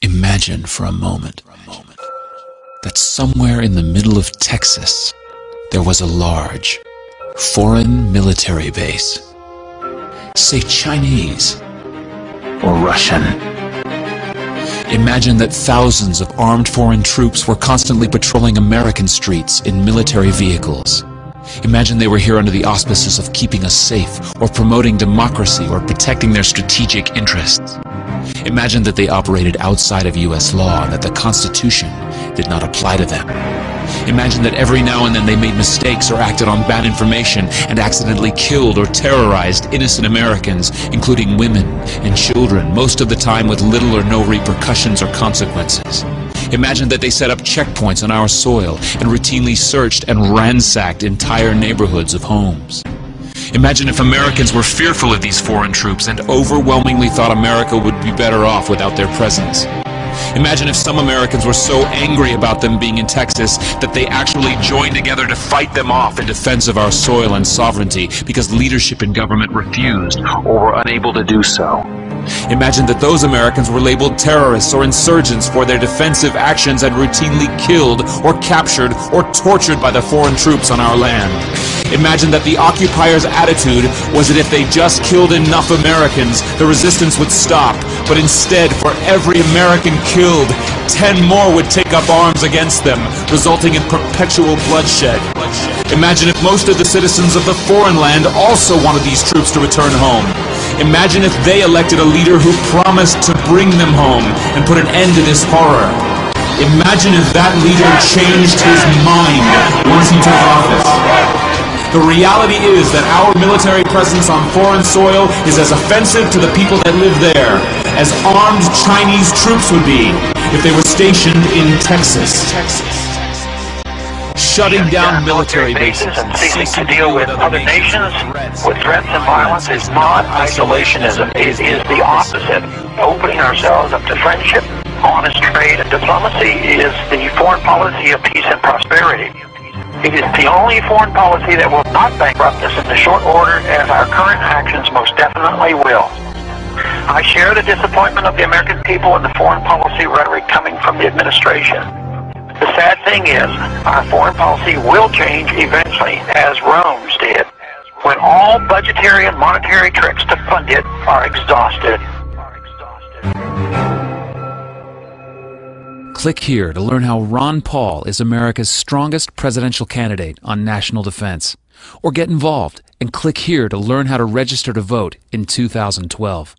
Imagine for a moment that somewhere in the middle of Texas there was a large foreign military base, say Chinese or Russian. Imagine that thousands of armed foreign troops were constantly patrolling American streets in military vehicles. Imagine they were here under the auspices of keeping us safe, or promoting democracy, or protecting their strategic interests. Imagine that they operated outside of U.S. law and that the Constitution did not apply to them. Imagine that every now and then they made mistakes or acted on bad information and accidentally killed or terrorized innocent Americans, including women and children, most of the time with little or no repercussions or consequences. Imagine that they set up checkpoints on our soil and routinely searched and ransacked entire neighborhoods of homes. Imagine if Americans were fearful of these foreign troops and overwhelmingly thought America would be better off without their presence. Imagine if some Americans were so angry about them being in Texas that they actually joined together to fight them off in defense of our soil and sovereignty because leadership in government refused or were unable to do so. Imagine that those Americans were labeled terrorists or insurgents for their defensive actions and routinely killed or captured or tortured by the foreign troops on our land. Imagine that the occupiers' attitude was that if they just killed enough Americans, the resistance would stop, but instead, for every American killed, 10 more would take up arms against them, resulting in perpetual bloodshed. Imagine if most of the citizens of the foreign land also wanted these troops to return home. Imagine if they elected a leader who promised to bring them home and put an end to this horror. Imagine if that leader changed his mind once he took office. The reality is that our military presence on foreign soil is as offensive to the people that live there as armed Chinese troops would be if they were stationed in Texas. Shutting down military bases and ceasing to deal with other nations with threats and violence is not isolationism. It is the opposite. Opening ourselves up to friendship, honest trade, and diplomacy is the foreign policy of peace and prosperity. It is the only foreign policy that will not bankrupt us in the short order, as our current actions most definitely will. I share the disappointment of the American people in the foreign policy rhetoric coming from the administration. The sad thing is, our foreign policy will change eventually, as Rome's did, when all budgetary and monetary tricks to fund it are exhausted. Click here to learn how Ron Paul is America's strongest presidential candidate on national defense. Or get involved and click here to learn how to register to vote in 2012.